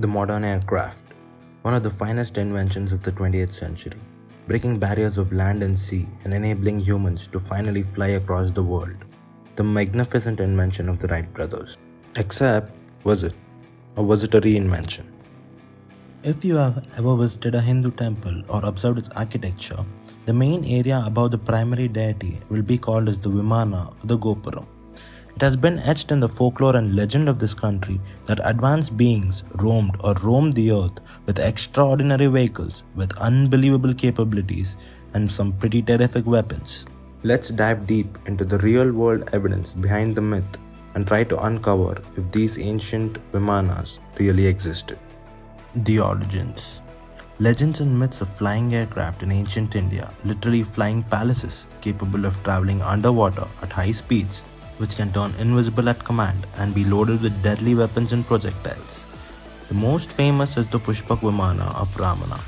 The modern aircraft, one of the finest inventions of the 20th century, breaking barriers of land and sea and enabling humans to finally fly across the world. The magnificent invention of the Wright brothers. Except, was it? Or was it a reinvention? If you have ever visited a Hindu temple or observed its architecture, the main area above the primary deity will be called as the Vimana or the Gopuram. It has been etched in the folklore and legend of this country that advanced beings roamed the earth with extraordinary vehicles with unbelievable capabilities and some pretty terrific weapons. Let's dive deep into the real world evidence behind the myth and try to uncover if these ancient Vimanas really existed. The origins. Legends and myths of flying aircraft in ancient India, literally flying palaces capable of traveling underwater at high speeds, which can turn invisible at command and be loaded with deadly weapons and projectiles. The most famous is the Pushpak Vimana of Ramana.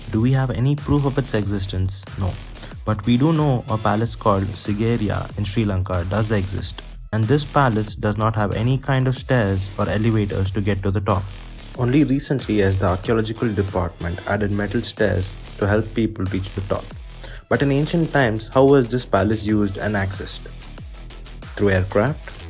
Do we have any proof of its existence? No. But we do know a palace called Sigiriya in Sri Lanka does exist, and this palace does not have any kind of stairs or elevators to get to the top. Only recently has the archaeological department added metal stairs to help people reach the top. But in ancient times, how was this palace used and accessed? Through aircraft?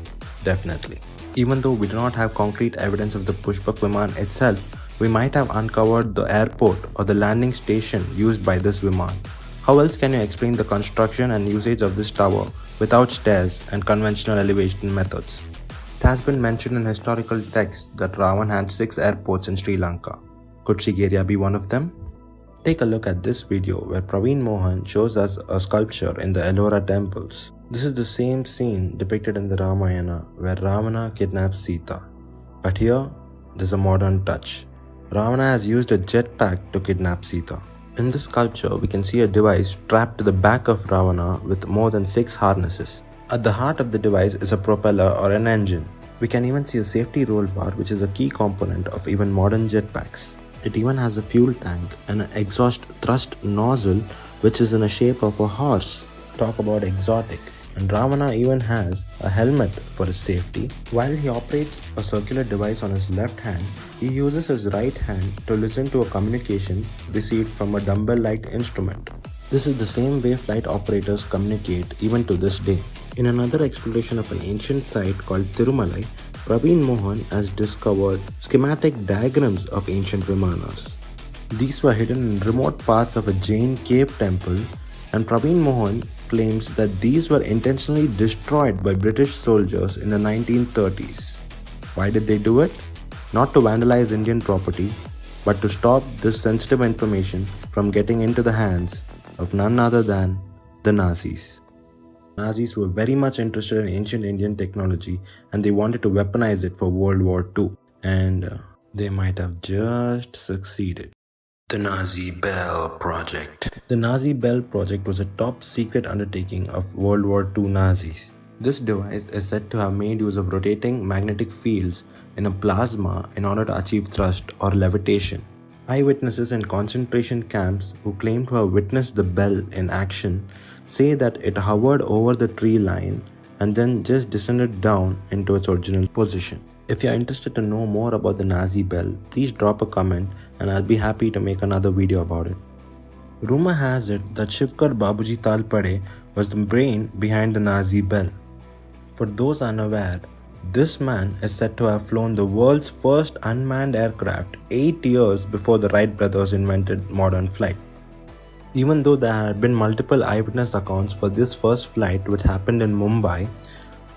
Definitely. Even though we do not have concrete evidence of the Pushpak Viman itself, we might have uncovered the airport or the landing station used by this Viman. How else can you explain the construction and usage of this tower without stairs and conventional elevation methods? It has been mentioned in historical texts that Ravan had 6 airports in Sri Lanka. Could Sigiriya be one of them? Take a look at this video where Praveen Mohan shows us a sculpture in the Ellora temples. This is the same scene depicted in the Ramayana where Ravana kidnaps Sita. But here, there's a modern touch. Ravana has used a jetpack to kidnap Sita. In this sculpture, we can see a device strapped to the back of Ravana with more than 6 harnesses. At the heart of the device is a propeller or an engine. We can even see a safety roll bar, which is a key component of even modern jetpacks. It even has a fuel tank and an exhaust thrust nozzle which is in the shape of a horse. Talk about exotic. And Ravana even has a helmet for his safety. While he operates a circular device on his left hand, he uses his right hand to listen to a communication received from a dumbbell-like instrument. This is the same way flight operators communicate even to this day. In another exploration of an ancient site called Tirumalai, Praveen Mohan has discovered schematic diagrams of ancient Vimanas. These were hidden in remote parts of a Jain cave temple, and Praveen Mohan claims that these were intentionally destroyed by British soldiers in the 1930s. Why did they do it? Not to vandalize Indian property, but to stop this sensitive information from getting into the hands of none other than the Nazis. Nazis were very much interested in ancient Indian technology and they wanted to weaponize it for World War II. And they might have just succeeded. The Nazi Bell Project. The Nazi Bell Project was a top secret undertaking of World War II Nazis. This device is said to have made use of rotating magnetic fields in a plasma in order to achieve thrust or levitation. Eyewitnesses in concentration camps who claim to have witnessed the bell in action say that it hovered over the tree line and then just descended down into its original position. If you are interested to know more about the Nazi bell, please drop a comment and I'll be happy to make another video about it. Rumor has it that Shivkar Babuji Talpade was the brain behind the Nazi bell. For those unaware, this man is said to have flown the world's first unmanned aircraft 8 years before the Wright brothers invented modern flight. Even though there had been multiple eyewitness accounts for this first flight which happened in Mumbai,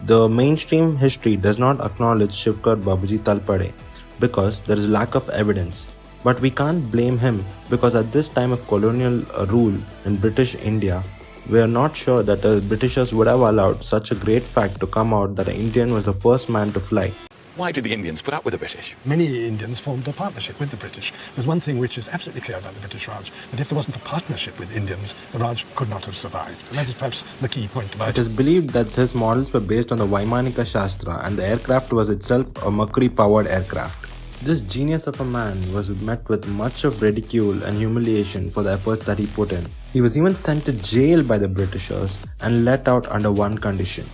the mainstream history does not acknowledge Shivkar Babuji Talpade because there is lack of evidence. But we can't blame him because at this time of colonial rule in British India, we are not sure that the Britishers would have allowed such a great fact to come out that an Indian was the first man to fly. Why did the Indians put up with the British? Many Indians formed a partnership with the British. There's one thing which is absolutely clear about the British Raj, that if there wasn't a partnership with Indians, the Raj could not have survived. And that is perhaps the key point about it. It is believed that his models were based on the Vaimanika Shastra and the aircraft was itself a mercury-powered aircraft. This genius of a man was met with much of ridicule and humiliation for the efforts that he put in. He was even sent to jail by the Britishers and let out under one condition: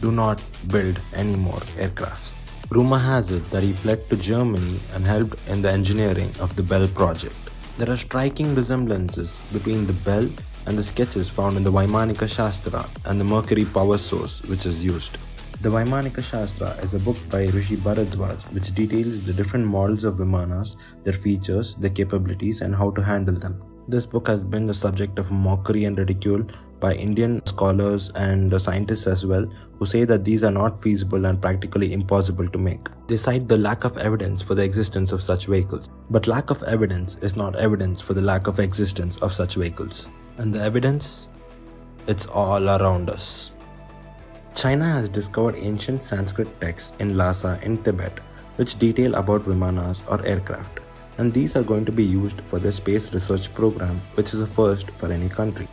do not build any more aircrafts. Rumor has it that he fled to Germany and helped in the engineering of the Bell project. There are striking resemblances between the Bell and the sketches found in the Vaimanika Shastra and the mercury power source which is used. The Vaimanika Shastra is a book by Rishi Bharadwaj which details the different models of Vimanas, their features, their capabilities and how to handle them. This book has been the subject of mockery and ridicule by Indian scholars and scientists as well, who say that these are not feasible and practically impossible to make. They cite the lack of evidence for the existence of such vehicles. But lack of evidence is not evidence for the lack of existence of such vehicles. And the evidence? It's all around us. China has discovered ancient Sanskrit texts in Lhasa in Tibet which detail about Vimanas or aircraft. And these are going to be used for the space research program, which is a first for any country.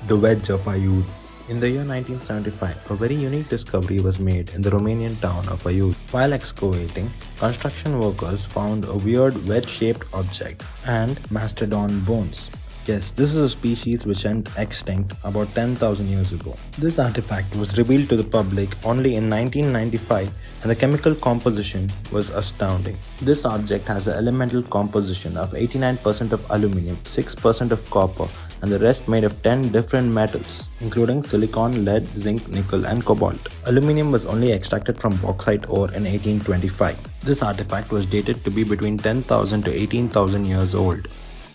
The Wedge of Ayud. In the year 1975, a very unique discovery was made in the Romanian town of Ayud. While excavating, construction workers found a weird wedge-shaped object and mastodon bones. Yes, this is a species which went extinct about 10,000 years ago. This artifact was revealed to the public only in 1995 and the chemical composition was astounding. This object has an elemental composition of 89% of aluminum, 6% of copper and the rest made of 10 different metals, including silicon, lead, zinc, nickel and cobalt. Aluminum was only extracted from bauxite ore in 1825. This artifact was dated to be between 10,000 to 18,000 years old.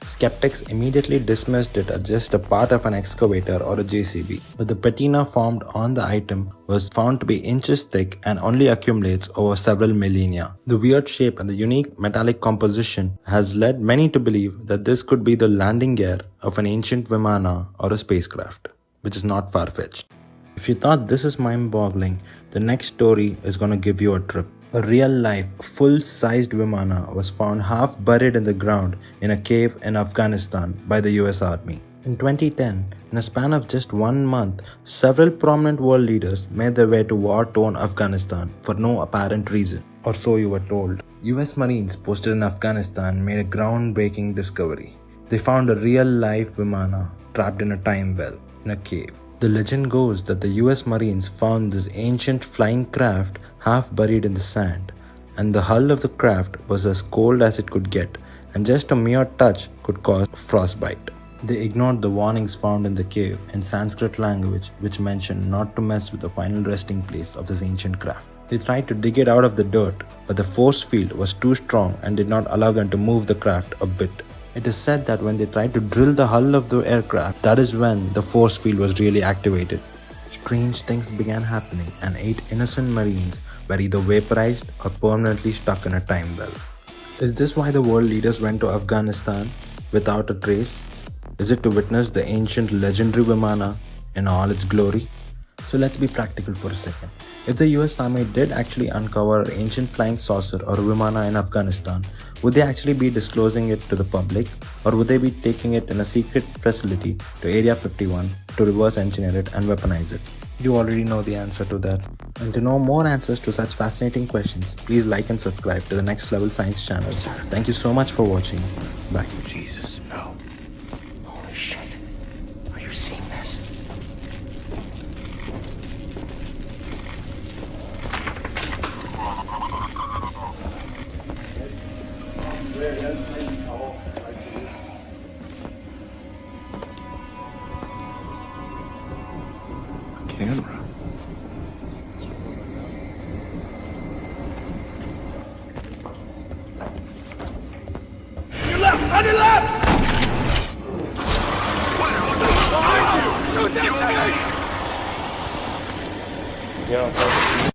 Skeptics immediately dismissed it as just a part of an excavator or a JCB, but the patina formed on the item was found to be inches thick and only accumulates over several millennia. The weird shape and the unique metallic composition has led many to believe that this could be the landing gear of an ancient Vimana or a spacecraft, which is not far-fetched. If you thought this is mind-boggling, the next story is gonna give you a trip. A real-life, full-sized Vimana was found half buried in the ground in a cave in Afghanistan by the US Army. In 2010, in a span of just 1 month, several prominent world leaders made their way to war-torn Afghanistan for no apparent reason, or so you were told. US Marines posted in Afghanistan made a groundbreaking discovery. They found a real-life Vimana trapped in a time well, in a cave. The legend goes that the US Marines found this ancient flying craft half buried in the sand, and the hull of the craft was as cold as it could get, and just a mere touch could cause frostbite. They ignored the warnings found in the cave in Sanskrit language, which mentioned not to mess with the final resting place of this ancient craft. They tried to dig it out of the dirt, but the force field was too strong and did not allow them to move the craft a bit. It is said that when they tried to drill the hull of the aircraft, that is when the force field was really activated. Strange things began happening and 8 innocent Marines were either vaporized or permanently stuck in a time well. Is this why the world leaders went to Afghanistan without a trace? Is it to witness the ancient legendary Vimana in all its glory? So let's be practical for a second. If the US Army did actually uncover an ancient flying saucer or a Vimana in Afghanistan, would they actually be disclosing it to the public, or would they be taking it in a secret facility to Area 51 to reverse engineer it and weaponize it? You already know the answer to that. And to know more answers to such fascinating questions, please like and subscribe to the Next Level Science channel. Thank you so much for watching. Bye. Jesus, no. Holy shit. Are you seeing this? Camera. On your left! Shoot that guy!